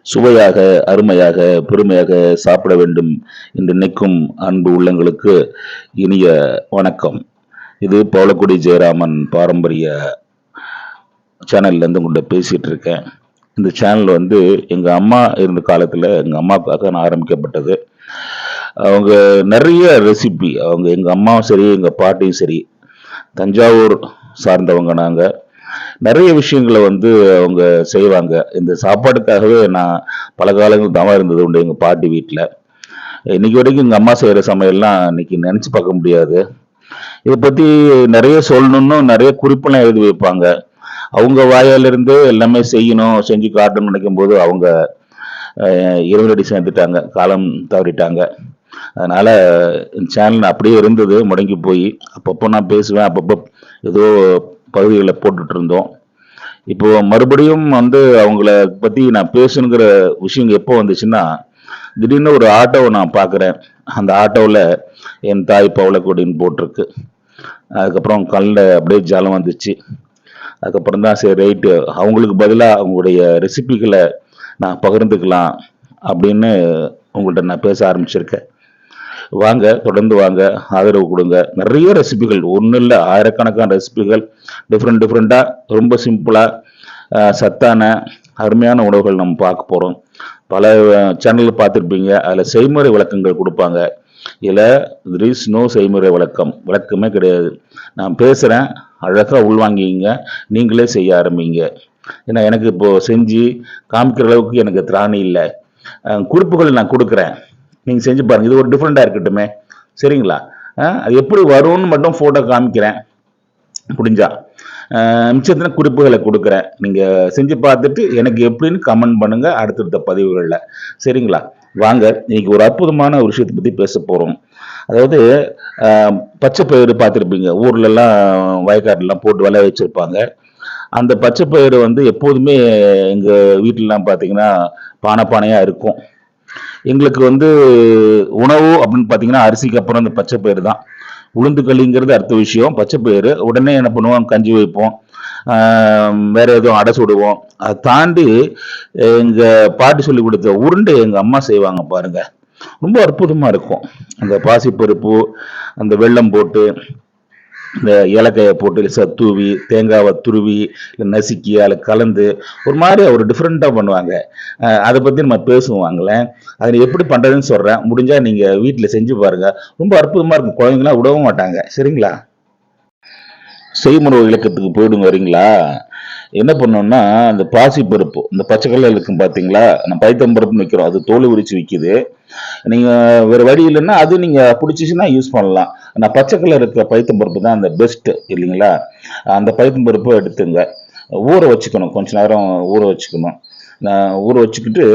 சுவையாக, அருமையாக, பெருமையாக சாப்பிட வேண்டும் என்று நினைக்கும் அன்பு உள்ளங்களுக்கு இனிய வணக்கம். இது பவளக்குடி ஜெயராமன் பாரம்பரிய சேனல்லேருந்து உங்கள்கிட்ட பேசிகிட்டு இருக்கேன். இந்த சேனல் எங்க அம்மா இருந்த காலத்தில் எங்கள் அம்மாவுக்காக நான் ஆரம்பிக்கப்பட்டது. அவங்க நிறைய ரெசிபி, எங்கள் அம்மாவும் சரி எங்கள் பாட்டியும் சரி தஞ்சாவூர் சார்ந்தவங்க. நாங்கள் நிறைய விஷயங்களை அவங்க செய்வாங்க. இந்த சாப்பாட்டுக்காகவே நான் பல காலங்கள் தவம் இருந்தது உண்டு எங்கள் பாட்டி வீட்டில். இன்னைக்கு வரைக்கும் எங்கள் அம்மா செய்கிற சமையல்லாம் இன்னைக்கு நினச்சி பார்க்க முடியாது. இதை பற்றி நிறைய சொல்லணும்னு நிறைய குறிப்பெல்லாம் எழுதி வைப்பாங்க. அவங்க வாயாலிருந்து எல்லாமே செய்யணும், செஞ்சு காட்டணும்னு நினைக்கும் போது அவங்க இறைவனடி சேர்ந்துட்டாங்க, காலம் தவறிட்டாங்க. அதனால சேனல் அப்படியே இருந்தது, முடங்கி போய் அப்பப்போ நான் பேசுவேன், அப்பப்போ ஏதோ பகுதிகளை போட்டுட்டு இருந்தோம். இப்போ மறுபடியும் அவங்கள பத்தி நான் பேசணுங்கிற விஷயம் எப்போ வந்துச்சுன்னா, திடீர்னு ஒரு ஆட்டோவை நான் பார்க்குறேன். அந்த ஆட்டோவில் என் தாய் பவளக்கொடின்னு போட்டிருக்கு. அதுக்கப்புறம் கல்ல அப்படியே ஜலம் வந்துச்சு. அதுக்கப்புறம் தான் சரி ரைட்டு, அவங்களுக்கு பதிலாக அவங்களுடைய ரெசிபிகளை நான் பகிர்ந்துக்கலாம் அப்படின்னு உங்கள்கிட்ட நான் பேச ஆரம்பிச்சிருக்கேன். வாங்க, தொடர்ந்து வாங்க, ஆதரவு கொடுங்க. நிறைய ரெசிபிகள், ஒன்றும் இல்லை, ஆயிரக்கணக்கான ரெசிபிகள், டிஃப்ரெண்ட்டாக ரொம்ப சிம்பிளாக சத்தான அருமையான உணவுகள் நம்ம பார்க்க போகிறோம். பல சேனலில் பார்த்துருப்பீங்க, அதில் செய்முறை விளக்கங்கள் கொடுப்பாங்க. இதில் there is no செய்முறை விளக்கமே கிடையாது. நான் பேசுகிறேன், அழகாக உள்வாங்கிங்க, நீங்களே செய்ய ஆரம்பிங்க. ஏன்னா எனக்கு இப்போது செஞ்சு காமிக்கிற அளவுக்கு எனக்கு திராணி இல்லை. குறிப்புகள் நான் கொடுக்குறேன், நீங்கள் செஞ்சு பாருங்கள். இது ஒரு டிஃப்ரெண்ட்டாக இருக்கட்டுமே, சரிங்களா? அது எப்படி வரும்னு மட்டும் ஃபோட்டோ காமிக்கிறேன் முடிஞ்சா. மிச்சத்தின குறிப்புகளை கொடுக்குறேன். நீங்கள் செஞ்சு பார்த்துட்டு எனக்கு எப்படின்னு கமெண்ட் பண்ணுங்கள் அடுத்தடுத்த பதிவுகளில், சரிங்களா? வாங்க, இன்னைக்கு ஒரு அற்புதமான ஒரு விஷயத்தை பற்றி பேச போகிறோம். அதாவது பச்சை பயிறு பார்த்துருப்பீங்க, ஊர்லெல்லாம் வயக்காட்டுலாம் போட்டு விளைய வச்சுருப்பாங்க. அந்த பச்சை பயிறு எப்போதுமே எங்கள் வீட்டிலலாம் பார்த்தீங்கன்னா பானையாக இருக்கும். எங்களுக்கு உணவு அப்படின்னு பார்த்தீங்கன்னா அரிசிக்கு அப்புறம் அந்த பச்சை பயிறு தான். உளுந்து களிங்கிறது அடுத்த விஷயம். பச்சை பயிறு உடனே என்ன பண்ணுவோம், கஞ்சி வைப்போம், வேற எதுவும் அடை சுடுவோம். அதை தாண்டி எங்க பாட்டி சொல்லி கொடுத்த உருண்டை எங்க அம்மா செய்வாங்க பாருங்க, ரொம்ப அற்புதமா இருக்கும். அந்த பாசிப்பருப்பு, அந்த வெல்லம் போட்டு, இந்த ஏலக்காயை போட்டு தூவி, தேங்காவை துருவி நசுக்கி அதில் கலந்து ஒரு மாதிரி ஒரு டிஃப்ரெண்ட்டாக பண்ணுவாங்க. அதை பற்றி நம்ம பேசுவாங்களேன். அதில் எப்படி பண்ணுறதுன்னு சொல்கிறேன், முடிஞ்சால் நீங்கள் வீட்டில் செஞ்சு பாருங்கள். ரொம்ப அற்புதமாக இருக்கும், குழந்தைங்களாம் விடவும் மாட்டாங்க, சரிங்களா? செய்முறை விளக்கத்துக்கு போயிடுங்க, வரீங்களா? என்ன பண்ணோம்னா, அந்த பாசி பருப்பு, இந்த பச்சை கலர் இருக்கும் பார்த்தீங்களா, நம்ம பைத்தம்பருப்புன்னு வைக்கிறோம், அது தோல் உரிச்சு விற்கிது. நீங்கள் வேறு வழி இல்லைன்னா அது நீங்கள் பிடிச்சிச்சுன்னா யூஸ் பண்ணலாம். நான் பச்சை கலர் இருக்கிற பைத்தம்பருப்பு தான் அந்த பெஸ்ட்டு, இல்லைங்களா? அந்த பைத்தம்பருப்பை எடுத்துங்க, ஊற வச்சுக்கணும், கொஞ்ச நேரம் ஊற வச்சுக்கணும். நான் ஊற வச்சுக்கிட்டு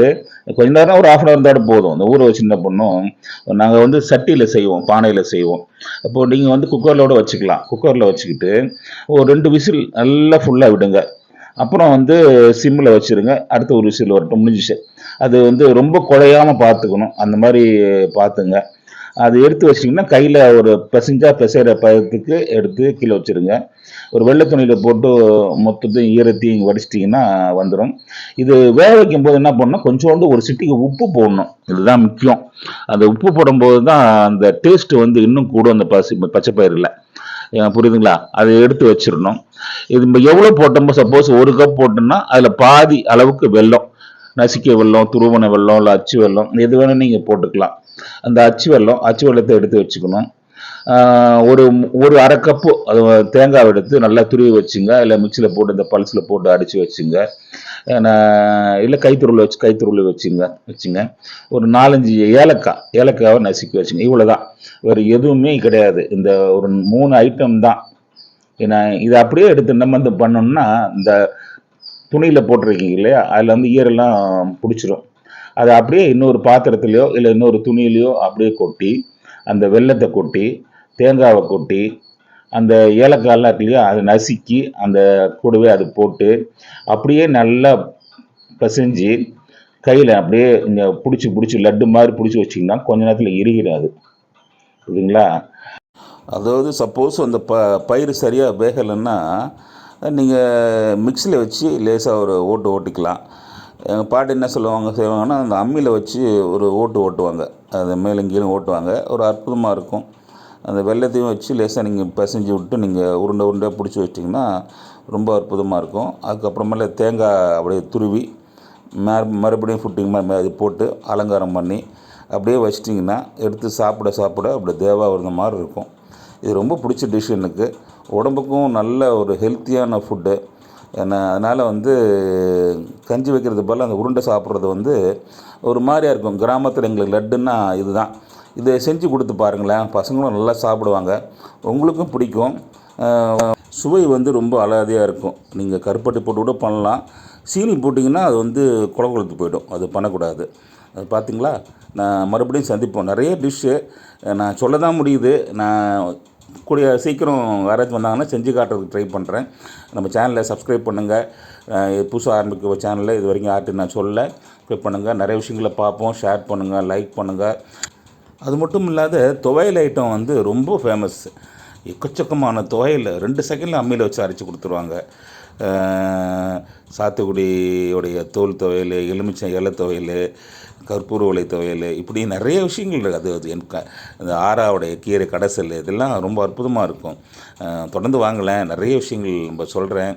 கொஞ்ச நேரம் ஒரு 1/2 அன் ஹவர் போதும். அந்த ஊற வச்சு என்ன பண்ணோம், நாங்கள் சட்டியில் செய்வோம், பானையில் செய்வோம். அப்போது நீங்கள் குக்கரில் வச்சுக்கலாம். குக்கரில் வச்சுக்கிட்டு ஒரு 2 விசில் நல்லா ஃபுல்லாக விடுங்க. அப்புறம் சிம்மில் வச்சுருங்க. அடுத்த ஒரு விசில் வரட்டும், முடிஞ்சிச்சு. அது ரொம்ப குழையாமல் பார்த்துக்கணும், அந்த மாதிரி பார்த்துங்க. அது எடுத்து வச்சிட்டிங்கன்னா கையில் ஒரு பிசைகிற பதத்துக்கு எடுத்து கீழே வச்சுருங்க. ஒரு வெள்ளை துணியில் போட்டு மொத்தத்தையும் ஈரத்தையும் வடிச்சிட்டிங்கன்னா வந்துடும். இது வேக வைக்கும் போது என்ன பண்ணணும், கொஞ்சோண்டு ஒரு சிட்டிக்கு உப்பு போடணும், இதுதான் முக்கியம். அந்த உப்பு போடும்போது தான் அந்த டேஸ்ட் இன்னும் கூடும் அந்த பச்சை பயிரில், புரியுதுங்களா? அதை எடுத்து வச்சிடணும். இது எவ்வளோ போட்டோமோ, சப்போஸ் 1 கப் போட்டோம்னா அதில் பாதி அளவுக்கு வெல்லம், நசுக்கிய வெல்லம், துருவன வெல்லம், இல்லை அச்சு வெல்லம், எது வேணும் நீங்கள் போட்டுக்கலாம். அந்த அச்சு வெல்லத்தை எடுத்து வச்சுக்கணும். ஒரு ஒரு 1/2 கப்பு அது தேங்காய் எடுத்து நல்லா துருவி வச்சுங்க, இல்லை மிக்சியில் போட்டு இந்த பல்ஸில் போட்டு அடித்து வச்சுங்க, இல்லை கைத்தூள் வச்சுங்க. ஒரு 4-5 ஏலக்காவை நசுக்கி வச்சுங்க. இவ்வளோதான், வேறு எதுவுமே கிடையாது. இந்த ஒரு 3 ஐட்டம் தான். ஏன்னா இதை அப்படியே எடுத்து நம்ம பண்ணோம்னா, இந்த துணியில் போட்டிருக்கீங்க இல்லையா, அதில் ஈரெல்லாம் பிடிச்சிரும். அதை அப்படியே இன்னொரு பாத்திரத்துலையோ இல்லை இன்னொரு துணியிலையோ அப்படியே கொட்டி, அந்த வெல்லத்தை கொட்டி, தேங்காவை கொட்டி, அந்த ஏலக்காயெல்லாம் இருக்கு இல்லையா, அதை நசுக்கி அந்த கூடவே அது போட்டு அப்படியே நல்லா பிசைஞ்சு கையில் அப்படியே இங்கே பிடிச்சி லட்டு மாதிரி பிடிச்சி வச்சிங்கன்னா கொஞ்ச நேரத்தில் இறுகிடாது, புரியுதுங்களா? அதாவது சப்போஸ் அந்த பயிர் சரியாக வேகலைன்னா நீங்கள் மிக்சியில் வச்சு லேசாக ஒரு ஓட்டிக்கலாம். எங்கள் பாட்டி என்ன செய்வாங்கன்னா அந்த அம்மியில் வச்சு ஒரு ஓட்டுவாங்க. அது மேலும் கீழும் ஓட்டுவாங்க. ஒரு அற்புதமாக இருக்கும். அந்த வெல்லத்தையும் வச்சு லேசாக நீங்கள் பிசைஞ்சு விட்டு நீங்கள் உருண்டை உருண்டையாக பிடிச்சி வச்சிட்டிங்கன்னா ரொம்ப அற்புதமாக இருக்கும். அதுக்கப்புறமேல தேங்காய் அப்படியே துருவி மறுபடியும் ஃபுட்டிங் அது போட்டு அலங்காரம் பண்ணி அப்படியே வச்சிட்டிங்கன்னா எடுத்து சாப்பிட அப்படி தேவாமிர்தம் மாதிரி இருக்கும். இது ரொம்ப பிடிச்ச டிஷ் எனக்கு. உடம்புக்கும் நல்ல ஒரு ஹெல்த்தியான ஃபுட்டு. அதனால் கஞ்சி வைக்கிறது பதிலா அந்த உருண்டை சாப்பிட்றது ஒரு மாதிரியா இருக்கும். கிராமத்தில் எங்களுக்கு லட்டுன்னா இதுதான். இதை செஞ்சு கொடுத்து பாருங்களேன், பசங்களும் நல்லா சாப்பிடுவாங்க, உங்களுக்கும் பிடிக்கும். சுவை ரொம்ப அலாதியாக இருக்கும். நீங்கள் கருப்பட்டி போட்டு கூட பண்ணலாம். சீனி போட்டிங்கன்னா அது கொழுத்து போயிடும். அது பண்ணக்கூடாது. அது பார்த்தீங்களா, நான் மறுபடியும் சந்திப்போம். நிறைய டிஷ்ஷு நான் சொல்ல தான் முடியுது. நான் கூடிய சீக்கிரம் யாராச்சும் வந்தாங்கன்னா செஞ்சு காட்டுறதுக்கு ட்ரை பண்ணுறேன். நம்ம சேனலை சப்ஸ்கிரைப் பண்ணுங்கள். புதுசாக ஆரம்பிக்கிற சேனலில் இது வரைக்கும் யார்கிட்டையும் நான் சொல்லலை. சப்ஸ்கிரைப் பண்ணுங்கள். நிறைய விஷயங்களை பார்ப்போம். ஷேர் பண்ணுங்கள், லைக் பண்ணுங்கள். அது மட்டும் இல்லாத துவையல் ஐட்டம் ரொம்ப ஃபேமஸ். எக்கச்சக்கமான துவையல் 2 செகண்டில் அம்மியில் வச்சு அரைச்சி கொடுத்துருவாங்க. சாத்துக்குடியோடைய தோல் துவையல், எலுமிச்சை இலை துவையல், கற்பூரவள்ளி துவையல், இப்படி நிறைய விஷயங்கள் இருக்குது. அது எனக்கு அந்த ஆறாவுடைய கீரை கடைசல் இதெல்லாம் ரொம்ப அற்புதமாக இருக்கும். தொடர்ந்து வாங்கலேன், நிறைய விஷயங்கள் நம்ம சொல்கிறேன்.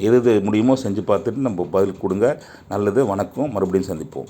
எது முடியுமோ செஞ்சு பார்த்துட்டு நம்ம பதில் கொடுங்க. நல்லது. வணக்கம். மறுபடியும் சந்திப்போம்.